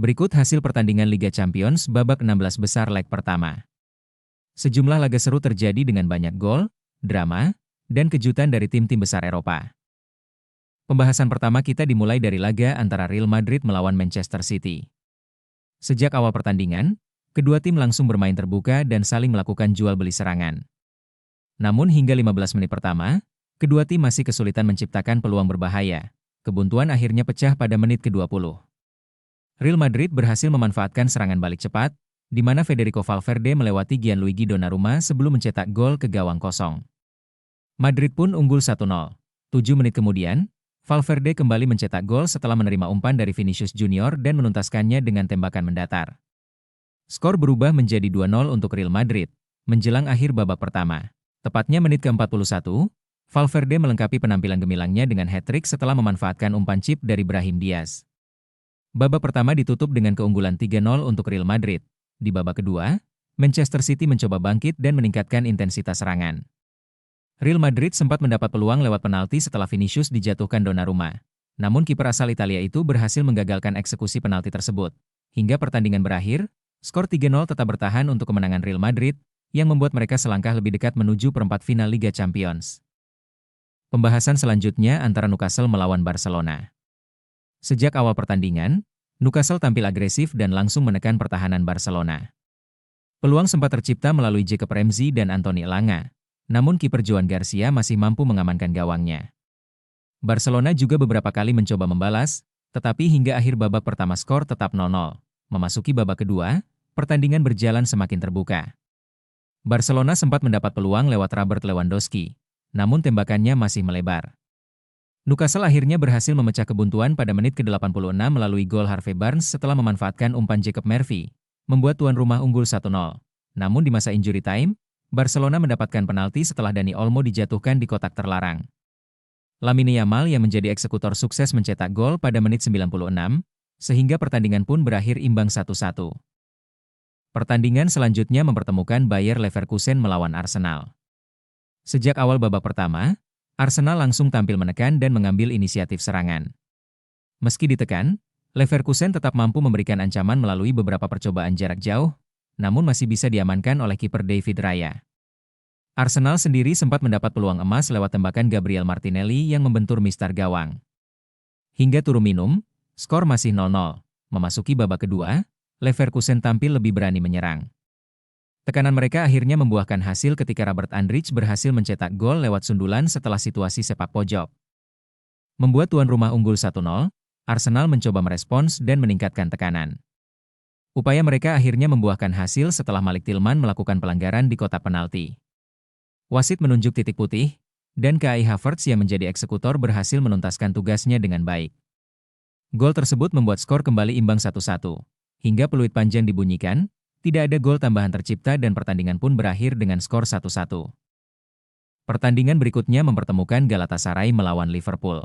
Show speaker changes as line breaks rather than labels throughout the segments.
Berikut hasil pertandingan Liga Champions babak 16 besar leg pertama. Sejumlah laga seru terjadi dengan banyak gol, drama, dan kejutan dari tim-tim besar Eropa. Pembahasan pertama kita dimulai dari laga antara Real Madrid melawan Manchester City. Sejak awal pertandingan, kedua tim langsung bermain terbuka dan saling melakukan jual beli serangan. Namun hingga 15 menit pertama, kedua tim masih kesulitan menciptakan peluang berbahaya. Kebuntuan akhirnya pecah pada menit ke-20. Real Madrid berhasil memanfaatkan serangan balik cepat, di mana Federico Valverde melewati Gianluigi Donnarumma sebelum mencetak gol ke gawang kosong. Madrid pun unggul 1-0. 7 menit kemudian, Valverde kembali mencetak gol setelah menerima umpan dari Vinicius Junior dan menuntaskannya dengan tembakan mendatar. Skor berubah menjadi 2-0 untuk Real Madrid, menjelang akhir babak pertama. Tepatnya menit ke-41, Valverde melengkapi penampilan gemilangnya dengan hat-trick setelah memanfaatkan umpan chip dari Brahim Diaz. Babak pertama ditutup dengan keunggulan 3-0 untuk Real Madrid. Di babak kedua, Manchester City mencoba bangkit dan meningkatkan intensitas serangan. Real Madrid sempat mendapat peluang lewat penalti setelah Vinicius dijatuhkan Donnarumma. Namun kiper asal Italia itu berhasil menggagalkan eksekusi penalti tersebut. Hingga pertandingan berakhir, skor 3-0 tetap bertahan untuk kemenangan Real Madrid, yang membuat mereka selangkah lebih dekat menuju perempat final Liga Champions. Pembahasan selanjutnya antara Newcastle melawan Barcelona. Sejak awal pertandingan, Newcastle tampil agresif dan langsung menekan pertahanan Barcelona. Peluang sempat tercipta melalui Jacob Ramsey dan Anthony Elanga, namun kiper Joan Garcia masih mampu mengamankan gawangnya. Barcelona juga beberapa kali mencoba membalas, tetapi hingga akhir babak pertama skor tetap 0-0. Memasuki babak kedua, pertandingan berjalan semakin terbuka. Barcelona sempat mendapat peluang lewat Robert Lewandowski, namun tembakannya masih melebar. Newcastle akhirnya berhasil memecah kebuntuan pada menit ke-86 melalui gol Harvey Barnes setelah memanfaatkan umpan Jacob Murphy, membuat tuan rumah unggul 1-0. Namun di masa injury time, Barcelona mendapatkan penalti setelah Dani Olmo dijatuhkan di kotak terlarang. Lamine Yamal yang menjadi eksekutor sukses mencetak gol pada menit 96, sehingga pertandingan pun berakhir imbang 1-1. Pertandingan selanjutnya mempertemukan Bayer Leverkusen melawan Arsenal. Sejak awal babak pertama, Arsenal langsung tampil menekan dan mengambil inisiatif serangan. Meski ditekan, Leverkusen tetap mampu memberikan ancaman melalui beberapa percobaan jarak jauh, namun masih bisa diamankan oleh kiper David Raya. Arsenal sendiri sempat mendapat peluang emas lewat tembakan Gabriel Martinelli yang membentur mistar gawang. Hingga turun minum, skor masih 0-0. Memasuki babak kedua, Leverkusen tampil lebih berani menyerang. Tekanan mereka akhirnya membuahkan hasil ketika Robert Andrich berhasil mencetak gol lewat sundulan setelah situasi sepak pojok. Membuat tuan rumah unggul 1-0, Arsenal mencoba merespons dan meningkatkan tekanan. Upaya mereka akhirnya membuahkan hasil setelah Malik Tillman melakukan pelanggaran di kotak penalti. Wasit menunjuk titik putih, dan Kai Havertz yang menjadi eksekutor berhasil menuntaskan tugasnya dengan baik. Gol tersebut membuat skor kembali imbang 1-1. Hingga peluit panjang dibunyikan, tidak ada gol tambahan tercipta dan pertandingan pun berakhir dengan skor 1-1. Pertandingan berikutnya mempertemukan Galatasaray melawan Liverpool.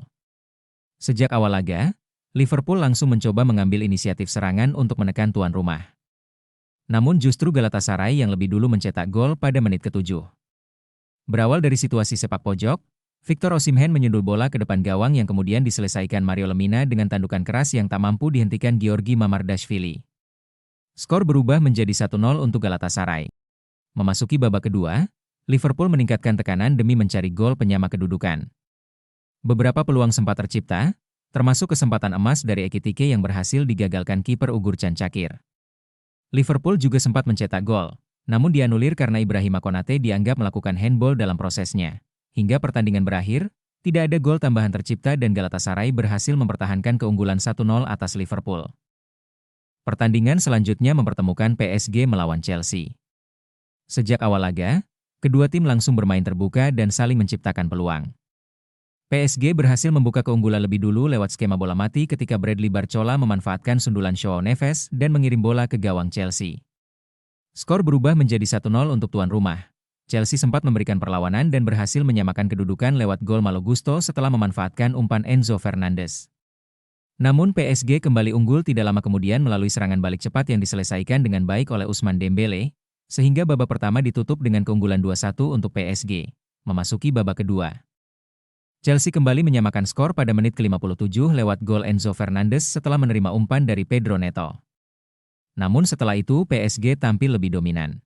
Sejak awal laga, Liverpool langsung mencoba mengambil inisiatif serangan untuk menekan tuan rumah. Namun justru Galatasaray yang lebih dulu mencetak gol pada menit ke-7. Berawal dari situasi sepak pojok, Victor Osimhen menyundul bola ke depan gawang yang kemudian diselesaikan Mario Lemina dengan tandukan keras yang tak mampu dihentikan Georgi Mamardashvili. Skor berubah menjadi 1-0 untuk Galatasaray. Memasuki babak kedua, Liverpool meningkatkan tekanan demi mencari gol penyama kedudukan. Beberapa peluang sempat tercipta, termasuk kesempatan emas dari Ekitike yang berhasil digagalkan kiper Ugurcan Cakir. Liverpool juga sempat mencetak gol, namun dianulir karena Ibrahima Konate dianggap melakukan handball dalam prosesnya. Hingga pertandingan berakhir, tidak ada gol tambahan tercipta dan Galatasaray berhasil mempertahankan keunggulan 1-0 atas Liverpool. Pertandingan selanjutnya mempertemukan PSG melawan Chelsea. Sejak awal laga, kedua tim langsung bermain terbuka dan saling menciptakan peluang. PSG berhasil membuka keunggulan lebih dulu lewat skema bola mati ketika Bradley Barcola memanfaatkan sundulan Joao Neves dan mengirim bola ke gawang Chelsea. Skor berubah menjadi 1-0 untuk tuan rumah. Chelsea sempat memberikan perlawanan dan berhasil menyamakan kedudukan lewat gol Malo Gusto setelah memanfaatkan umpan Enzo Fernandez. Namun PSG kembali unggul tidak lama kemudian melalui serangan balik cepat yang diselesaikan dengan baik oleh Ousmane Dembele, sehingga babak pertama ditutup dengan keunggulan 2-1 untuk PSG. Memasuki babak kedua, Chelsea kembali menyamakan skor pada menit ke-57 lewat gol Enzo Fernandez setelah menerima umpan dari Pedro Neto. Namun setelah itu PSG tampil lebih dominan.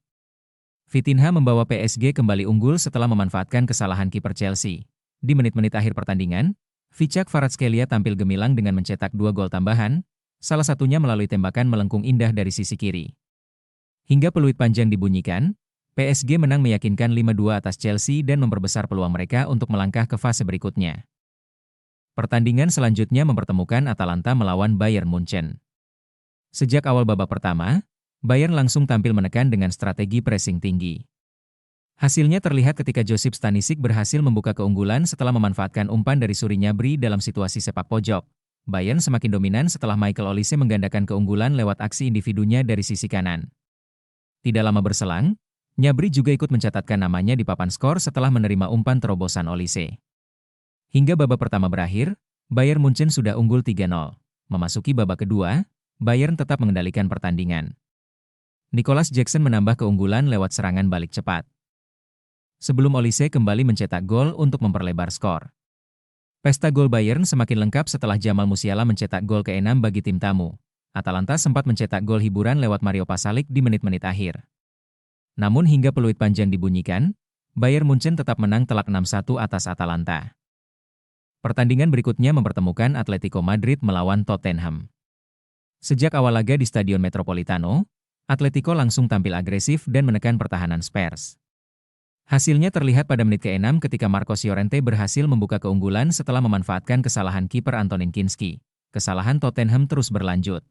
Vitinha membawa PSG kembali unggul setelah memanfaatkan kesalahan kiper Chelsea. Di menit-menit akhir pertandingan, Vichak Kvaratskhelia tampil gemilang dengan mencetak 2 gol tambahan, salah satunya melalui tembakan melengkung indah dari sisi kiri. Hingga peluit panjang dibunyikan, PSG menang meyakinkan 5-2 atas Chelsea dan memperbesar peluang mereka untuk melangkah ke fase berikutnya. Pertandingan selanjutnya mempertemukan Atalanta melawan Bayern Munchen. Sejak awal babak pertama, Bayern langsung tampil menekan dengan strategi pressing tinggi. Hasilnya terlihat ketika Josip Stanisic berhasil membuka keunggulan setelah memanfaatkan umpan dari Suri Gnabry dalam situasi sepak pojok. Bayern semakin dominan setelah Michael Olise menggandakan keunggulan lewat aksi individunya dari sisi kanan. Tidak lama berselang, Gnabry juga ikut mencatatkan namanya di papan skor setelah menerima umpan terobosan Olise. Hingga babak pertama berakhir, Bayern Munchen sudah unggul 3-0. Memasuki babak kedua, Bayern tetap mengendalikan pertandingan. Nicolas Jackson menambah keunggulan lewat serangan balik cepat. Sebelum Olise kembali mencetak gol untuk memperlebar skor. Pesta gol Bayern semakin lengkap setelah Jamal Musiala mencetak gol ke-6 bagi tim tamu. Atalanta sempat mencetak gol hiburan lewat Mario Pasalic di menit-menit akhir. Namun hingga peluit panjang dibunyikan, Bayern Munchen tetap menang telak 6-1 atas Atalanta. Pertandingan berikutnya mempertemukan Atletico Madrid melawan Tottenham. Sejak awal laga di Stadion Metropolitano, Atletico langsung tampil agresif dan menekan pertahanan Spurs. Hasilnya terlihat pada menit ke-6 ketika Marcos Llorente berhasil membuka keunggulan setelah memanfaatkan kesalahan kiper Antonin Kinski. Kesalahan Tottenham terus berlanjut.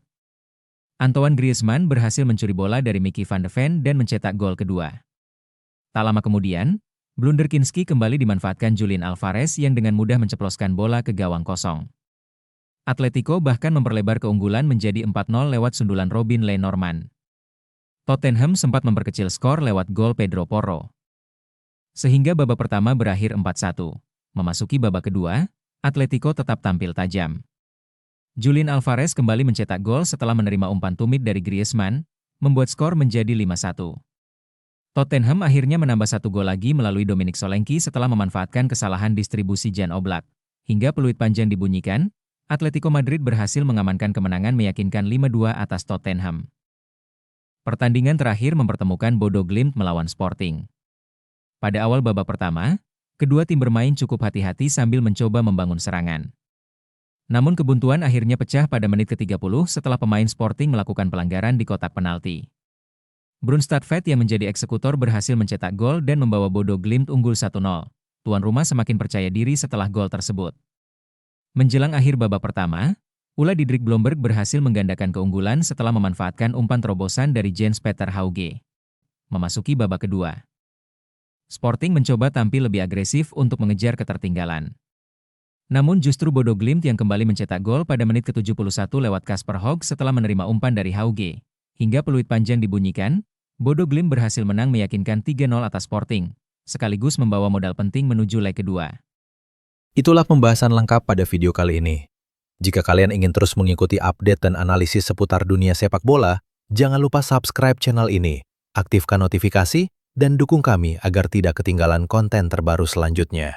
Antoine Griezmann berhasil mencuri bola dari Mickey van de Ven dan mencetak gol kedua. Tak lama kemudian, blunder Kinski kembali dimanfaatkan Julian Alvarez yang dengan mudah menceploskan bola ke gawang kosong. Atletico bahkan memperlebar keunggulan menjadi 4-0 lewat sundulan Robin Lenormand. Tottenham sempat memperkecil skor lewat gol Pedro Porro. Sehingga babak pertama berakhir 4-1. Memasuki babak kedua, Atletico tetap tampil tajam. Julian Alvarez kembali mencetak gol setelah menerima umpan tumit dari Griezmann, membuat skor menjadi 5-1. Tottenham akhirnya menambah 1 gol lagi melalui Dominic Solanke setelah memanfaatkan kesalahan distribusi Jan Oblak. Hingga peluit panjang dibunyikan, Atletico Madrid berhasil mengamankan kemenangan meyakinkan 5-2 atas Tottenham. Pertandingan terakhir mempertemukan Bodo Glimt melawan Sporting. Pada awal babak pertama, kedua tim bermain cukup hati-hati sambil mencoba membangun serangan. Namun kebuntuan akhirnya pecah pada menit ke-30 setelah pemain Sporting melakukan pelanggaran di kotak penalti. Brunstad-Vet yang menjadi eksekutor berhasil mencetak gol dan membawa Bodo Glimt unggul 1-0. Tuan rumah semakin percaya diri setelah gol tersebut. Menjelang akhir babak pertama, Ola Didrik Blomberg berhasil menggandakan keunggulan setelah memanfaatkan umpan terobosan dari Jens Peter Hauge. Memasuki babak kedua, Sporting mencoba tampil lebih agresif untuk mengejar ketertinggalan. Namun justru Bodo Glimt yang kembali mencetak gol pada menit ke-71 lewat Kasper Hogg setelah menerima umpan dari Hauge. Hingga peluit panjang dibunyikan, Bodo Glimt berhasil menang meyakinkan 3-0 atas Sporting, sekaligus membawa modal penting menuju leg kedua.
Itulah pembahasan lengkap pada video kali ini. Jika kalian ingin terus mengikuti update dan analisis seputar dunia sepak bola, jangan lupa subscribe channel ini, aktifkan notifikasi, dan dukung kami agar tidak ketinggalan konten terbaru selanjutnya.